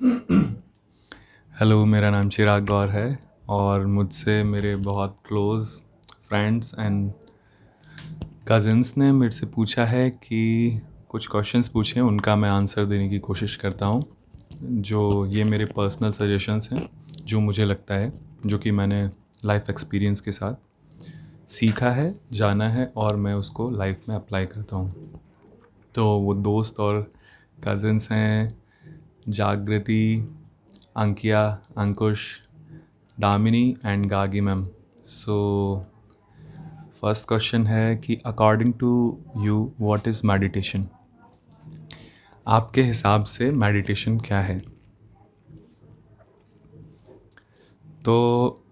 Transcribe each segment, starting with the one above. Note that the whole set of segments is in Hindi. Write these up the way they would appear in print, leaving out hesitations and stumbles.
हेलो, मेरा नाम चिराग गौर है और मुझसे मेरे बहुत क्लोज़ फ्रेंड्स एंड कज़िन्स ने मेरे से पूछा है कि कुछ क्वेश्चंस पूछे, उनका मैं आंसर देने की कोशिश करता हूँ। जो ये मेरे पर्सनल सजेशंस हैं, जो मुझे लगता है, जो कि मैंने लाइफ एक्सपीरियंस के साथ सीखा है, जाना है और मैं उसको लाइफ में अप्लाई करता हूँ। तो वो दोस्त और कज़िन्स हैं Jagriti, Ankiya, Ankush, Damini and Gagi ma'am. So first question है कि according to you what is meditation? आपके हिसाब से मेडिटेशन क्या है? तो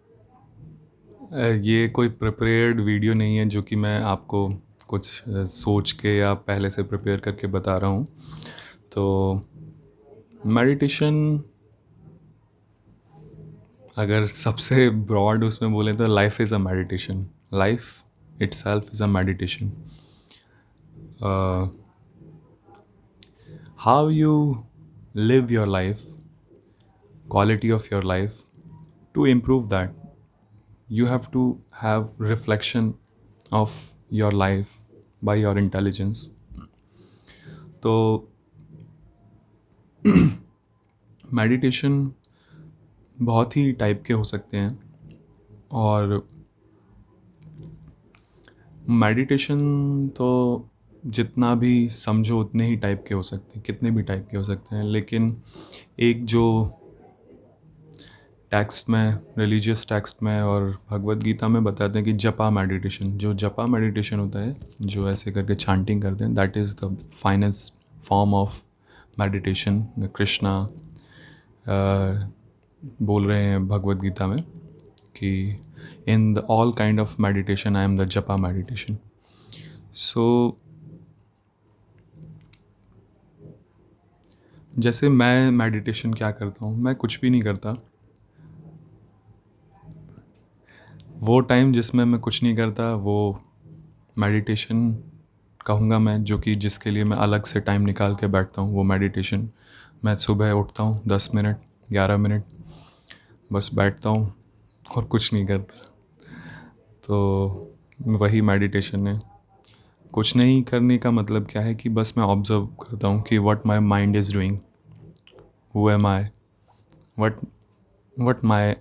ये कोई प्रिपेयर्ड वीडियो नहीं है जो कि मैं आपको कुछ सोच के या पहले से प्रिपेयर करके बता रहा हूँ। तो मेडिटेशन, अगर सबसे ब्रॉड उसमें बोले तो life is a meditation. Life itself is a meditation. How you live your life, quality of your life, to improve that you have to have reflection of your life by your intelligence. तो मेडिटेशन बहुत ही टाइप के हो सकते हैं और मेडिटेशन तो जितना भी समझो उतने ही टाइप के हो सकते हैं, कितने भी टाइप के हो सकते हैं। लेकिन एक जो टेक्स्ट में, रिलीजियस टेक्स्ट में और भगवत गीता में बताते हैं कि जपा मेडिटेशन, जो जपा मेडिटेशन होता है, जो ऐसे करके चांटिंग करते हैं, that is the finest form of meditation. Krishna बोल रहे हैं भगवत गीता में कि in the all kind of meditation I am the जपा मेडिटेशन। सो जैसे मैं मेडिटेशन क्या करता हूँ, मैं कुछ भी नहीं करता। वो टाइम जिसमें मैं कुछ नहीं करता वो मेडिटेशन कहूँगा मैं, जो कि जिसके लिए मैं अलग से टाइम निकाल के बैठता हूँ वो मेडिटेशन। मैं सुबह उठता हूँ 10 मिनट 11 मिनट, बस बैठता हूँ और कुछ नहीं करता। तो वही मेडिटेशन है। कुछ नहीं करने का मतलब क्या है कि बस मैं ऑब्जर्व करता हूँ कि what my mind is doing, who am I, what what my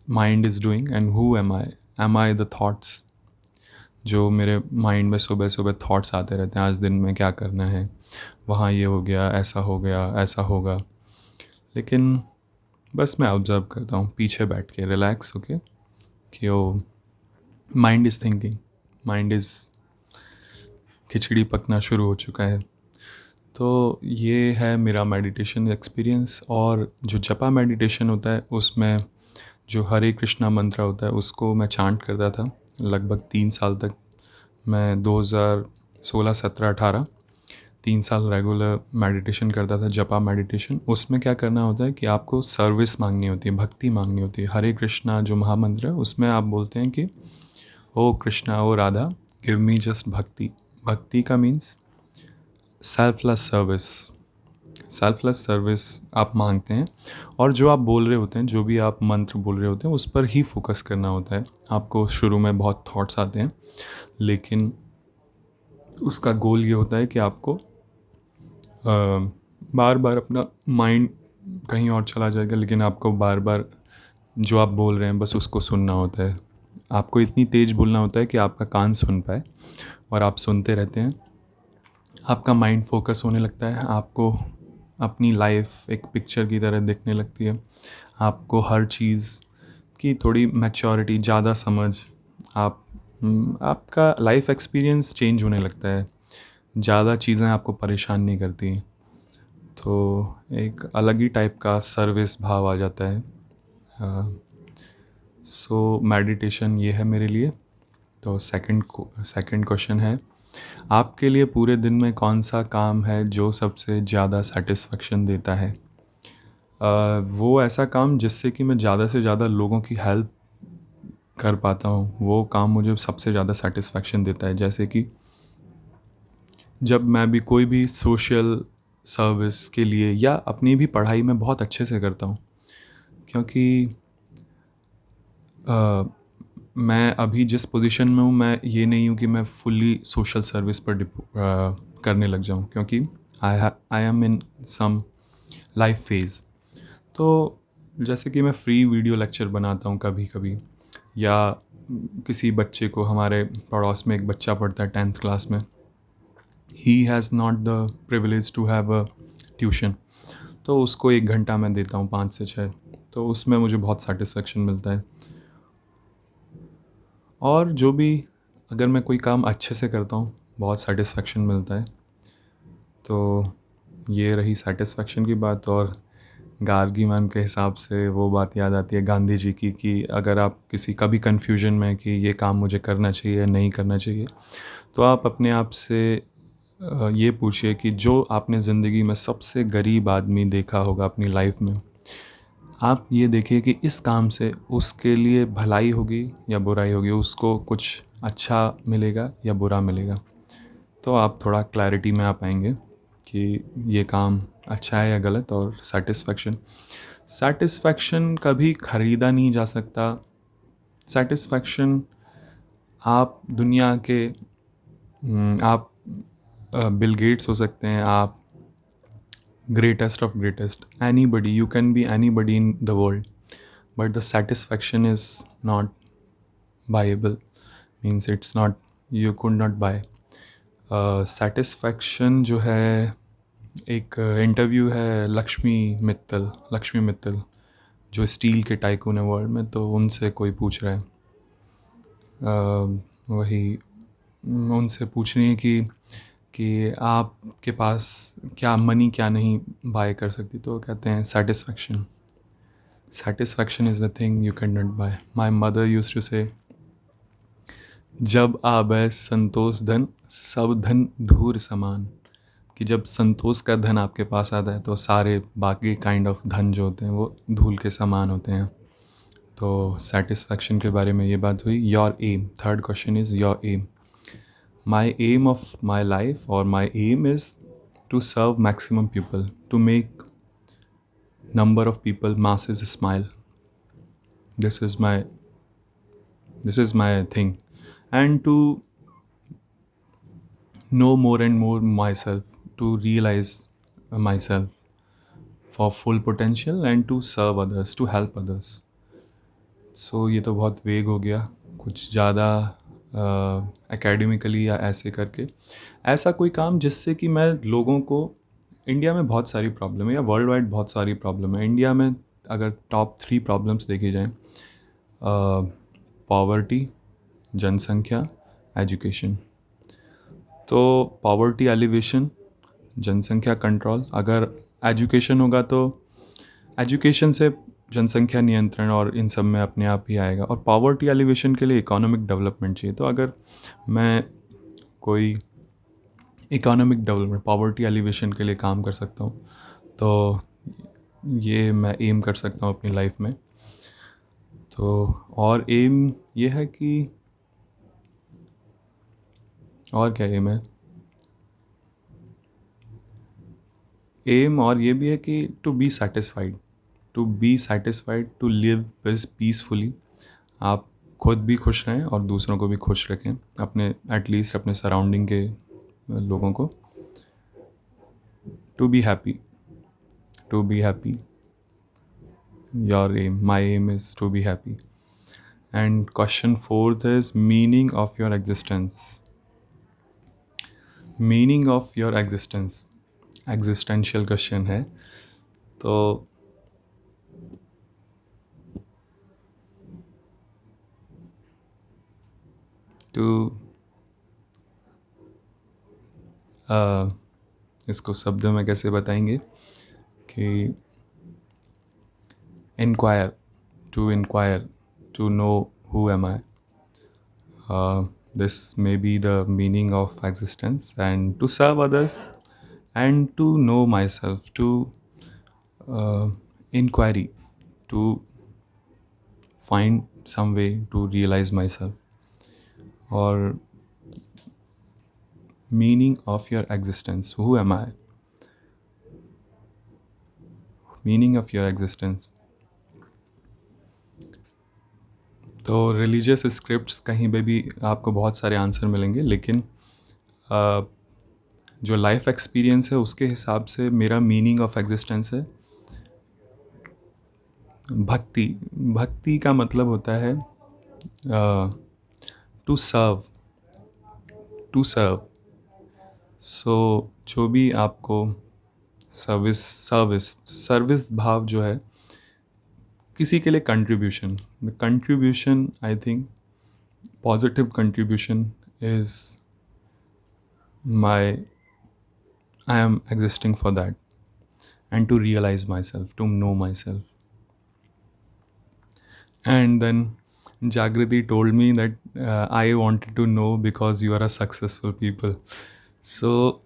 mind is doing and who am I the thoughts. जो मेरे माइंड में सुबह सुबह थॉट्स आते रहते हैं, आज दिन में क्या करना है, वहाँ ये हो गया, ऐसा हो गया, ऐसा होगा। लेकिन बस मैं ऑब्ज़र्व करता हूँ पीछे बैठ के रिलैक्स होके कि oh mind is thinking, mind is खिचड़ी पकना शुरू हो चुका है। तो ये है मेरा मेडिटेशन एक्सपीरियंस। और जो जपा मेडिटेशन होता है उसमें जो हरे कृष्णा मंत्र होता है उसको मैं चांट करता था लगभग 3 साल तक। मैं 2016 17 18 3 साल रेगुलर मेडिटेशन करता था, जपा मेडिटेशन। उसमें क्या करना होता है कि आपको सर्विस मांगनी होती है, भक्ति मांगनी होती है। हरे कृष्णा जो महामंत्र है उसमें आप बोलते हैं कि ओ कृष्णा, ओ राधा, गिव मी जस्ट भक्ति। भक्ति का means selfless service. Selfless service आप मांगते हैं और जो आप बोल रहे होते हैं, जो भी आप मंत्र बोल रहे होते हैं, उस पर ही फोकस करना होता है। आपको शुरू में बहुत थॉट्स आते हैं, लेकिन उसका गोल ये होता है कि आपको बार बार अपना माइंड कहीं और चला जाएगा, लेकिन आपको बार बार जो आप बोल रहे हैं बस उसको सुनना होता है। आपको इतनी तेज़ बोलना होता है कि आपका कान सुन पाए और आप सुनते रहते हैं। आपका माइंड फोकस होने लगता है, आपको अपनी लाइफ एक पिक्चर की तरह दिखने लगती है। आपको हर चीज़ की थोड़ी मैच्योरिटी, ज़्यादा समझ, आप आपका लाइफ एक्सपीरियंस चेंज होने लगता है। ज़्यादा चीज़ें आपको परेशान नहीं करती। तो एक अलग ही टाइप का सर्विस भाव आ जाता है। सो मेडिटेशन ये है मेरे लिए। तो सेकंड क्वेश्चन है, आपके लिए पूरे दिन में कौन सा काम है जो सबसे ज़्यादा सेटिस्फेक्शन देता है? वो ऐसा काम जिससे कि मैं ज़्यादा से ज़्यादा लोगों की हेल्प कर पाता हूँ, वो काम मुझे सबसे ज़्यादा सेटिस्फेक्शन देता है। जैसे कि जब मैं भी कोई भी सोशल सर्विस के लिए या अपनी भी पढ़ाई में बहुत अच्छे से करता हूँ, क्योंकि मैं अभी जिस पोजीशन में हूँ, मैं ये नहीं हूँ कि मैं फुल्ली सोशल सर्विस पर करने लग जाऊँ, क्योंकि I am in some life phase. तो जैसे कि मैं फ्री वीडियो लेक्चर बनाता हूँ कभी कभी, या किसी बच्चे को, हमारे पड़ोस में एक बच्चा पढ़ता है 10th क्लास में, he has not the privilege to have a tuition, तो उसको 1 घंटा मैं देता हूँ 5 से 6, तो उसमें मुझे बहुत सेटिस्फेक्शन मिलता है। और जो भी, अगर मैं कोई काम अच्छे से करता हूँ, बहुत सेटिस्फेक्शन मिलता है। तो ये रही सेटिस्फेक्शन की बात। और गार्गी मैम के हिसाब से वो बात याद आती है गांधी जी की, कि अगर आप किसी कभी कन्फ्यूजन में कि ये काम मुझे करना चाहिए या नहीं करना चाहिए, तो आप अपने आप से ये पूछिए कि जो आपने ज़िंदगी में सबसे गरीब आदमी देखा होगा अपनी लाइफ में, आप ये देखिए कि इस काम से उसके लिए भलाई होगी या बुराई होगी, उसको कुछ अच्छा मिलेगा या बुरा मिलेगा। तो आप थोड़ा क्लैरिटी में आ पाएंगे कि ये काम अच्छा है या गलत। और सेटिस्फेक्शन, सेटिस्फेक्शन कभी ख़रीदा नहीं जा सकता। सेटिस्फेक्शन आप दुनिया के आप बिल गेट्स हो सकते हैं, आप greatest of greatest, anybody, you can be anybody in the world, but the satisfaction is not buyable, means it's not, you could not buy satisfaction. जो है, एक इंटरव्यू है लक्ष्मी मित्तल जो स्टील के टाइकून है वर्ल्ड में, तो उनसे कोई पूछ रहा है, वही उनसे पूछ रही है कि आपके पास क्या मनी क्या नहीं बाय कर सकती, तो कहते हैं satisfaction. Satisfaction is the thing you can not buy. My mother use to say, जब आबै संतोष धन, सब धन धूर समान, कि जब संतोष का धन आपके पास आता है तो सारे बाकी काइंड ऑफ धन जो होते हैं वो धूल के समान होते हैं। तो सेटिस्फेक्शन के बारे में ये बात हुई। Your aim, third question is your aim. My aim of my life और my aim is to serve maximum people, to make number of people, masses smile. this is my this is my thing, and to know more and more myself, to realize myself for full potential and to serve others, to help others. So ये तो बहुत वेग हो गया, कुछ ज़्यादा एकेडमिकली या ऐसे करके, ऐसा कोई काम जिससे कि मैं लोगों को, इंडिया में बहुत सारी प्रॉब्लम है या वर्ल्ड वाइड बहुत सारी प्रॉब्लम है। इंडिया में अगर टॉप 3 प्रॉब्लम्स देखी जाएँ, पॉवर्टी, जनसंख्या, एजुकेशन। तो पॉवर्टी एलिवेशन, जनसंख्या कंट्रोल, अगर एजुकेशन होगा तो एजुकेशन से जनसंख्या नियंत्रण और इन सब में अपने आप ही आएगा। और पॉवर्टी एलिवेशन के लिए इकोनॉमिक डेवलपमेंट चाहिए। तो अगर मैं कोई इकोनॉमिक डेवलपमेंट, पॉवर्टी एलिवेशन के लिए काम कर सकता हूँ, तो ये मैं एम कर सकता हूँ अपनी लाइफ में। तो और एम ये है कि, और क्या एम है, एम और ये भी है कि to be satisfied, to live peacefully. आप खुद भी खुश रहें और दूसरों को भी खुश रखें, अपने एटलीस्ट अपने सराउंडिंग के लोगों को। To be happy, to be happy, your aim, my aim is to be happy. And question fourth is meaning of your existence. Meaning of your existence existential question है। तो इसको शब्दों में कैसे बताएंगे कि inquire, to know who am I, this may be the meaning of existence, and to serve others and to know myself, to inquiry, to find some way to realize myself. Or meaning of your existence, who am I? Meaning of your existence. तो रिलीजियस स्क्रिप्ट्स कहीं पे भी आपको बहुत सारे आंसर मिलेंगे, लेकिन जो लाइफ एक्सपीरियंस है उसके हिसाब से मेरा मीनिंग ऑफ एग्जिस्टेंस है भक्ति। भक्ति का मतलब होता है टू सर्व, टू सर्व। सो जो भी आपको सर्विस सर्विस सर्विस भाव जो है, किसी के लिए contribution, the contribution I think positive contribution is my, I am existing for that and to realize myself, to know myself. And then Jagriti told me that I wanted to know because you are a successful people. So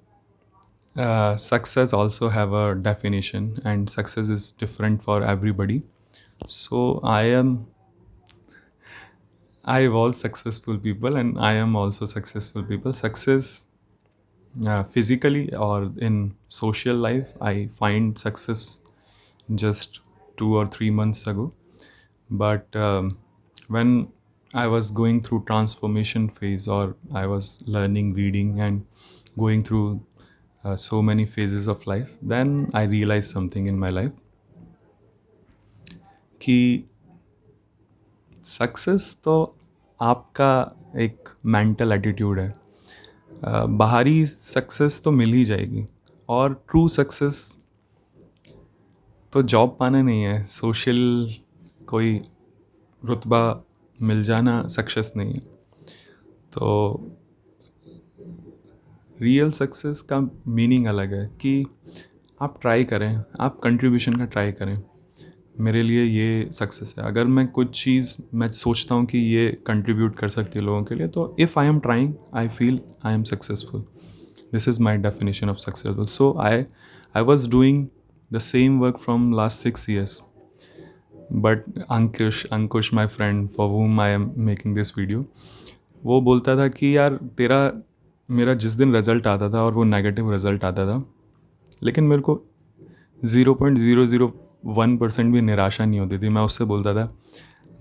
success also have a definition, and success is different for everybody. So I was successful people, and I am also successful people. Success physically or in social life, I find success just 2 or 3 months ago. But when I was going through transformation phase, or I was learning, reading, and going through so many phases of life, then I realized something in my life कि सक्सेस तो आपका एक मेंटल एटीट्यूड है। बाहरी सक्सेस तो मिल ही जाएगी, और ट्रू सक्सेस तो जॉब पाना नहीं है, सोशल कोई रुतबा मिल जाना सक्सेस नहीं है। तो रियल सक्सेस का मीनिंग अलग है कि आप ट्राई करें, आप कंट्रीब्यूशन का ट्राई करें। मेरे लिए ये सक्सेस है। अगर मैं कुछ चीज़ मैं सोचता हूँ कि ये कंट्रीब्यूट कर सकती है लोगों के लिए, तो if I am trying I feel I am successful. This is my definition of successful. So I was doing the same work from last 6 years, but Ankush my friend for whom I am making this video, वो बोलता था कि यार तेरा मेरा जिस दिन रिज़ल्ट आता था और वो नेगेटिव रिज़ल्ट आता था, लेकिन मेरे को 0.001% भी निराशा नहीं होती थी। मैं उससे बोलता था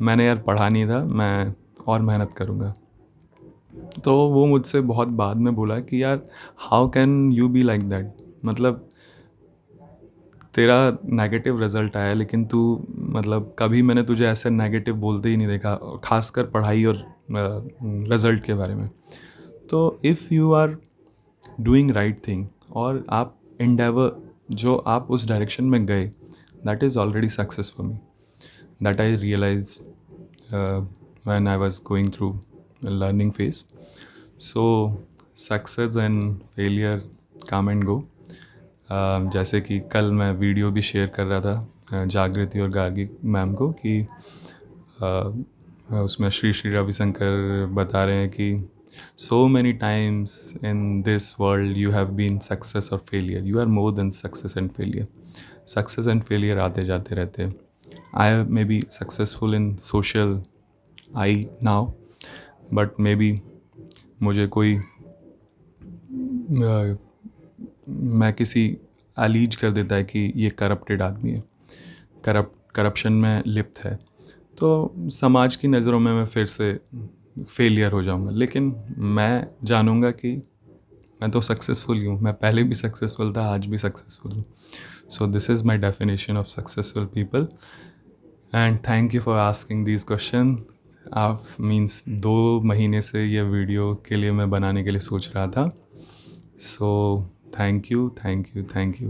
मैंने यार पढ़ा नहीं था, मैं और मेहनत करूँगा। तो वो मुझसे बहुत बाद में बोला कि यार how can you be like that, मतलब तेरा नेगेटिव रिज़ल्ट आया, लेकिन तू मतलब कभी मैंने तुझे ऐसे नेगेटिव बोलते ही नहीं देखा, खासकर पढ़ाई और रिज़ल्ट के बारे में। तो if you are doing right thing और आप एंडेवर जो आप उस डायरेक्शन में गए, that is already success for me. That I realise when I was going through learning phase. So success and failure come and go. जैसे कि कल मैं वीडियो भी शेयर कर रहा था जागृति और गार्गी मैम को कि उसमें श्री श्री रविशंकर बता रहे हैं कि so many times in this world you have been success or failure, you are more than success and failure. Success and failure आते जाते रहते हैं। I may be successful in social I now, but maybe मुझे कोई मैं किसी अलीज कर देता है कि ये करप्टेड आदमी है, करप्शन में लिप्त है, तो समाज की नज़रों में मैं फिर से फेलियर हो जाऊंगा। लेकिन मैं जानूंगा कि मैं तो सक्सेसफुल ही हूँ, मैं पहले भी सक्सेसफुल था, आज भी सक्सेसफुल हूँ। So this is my definition of successful people. And thank you for asking this question. आप मीन्स 2 महीने से ये वीडियो के लिए मैं बनाने के लिए सोच रहा था। So thank you, thank you, thank you.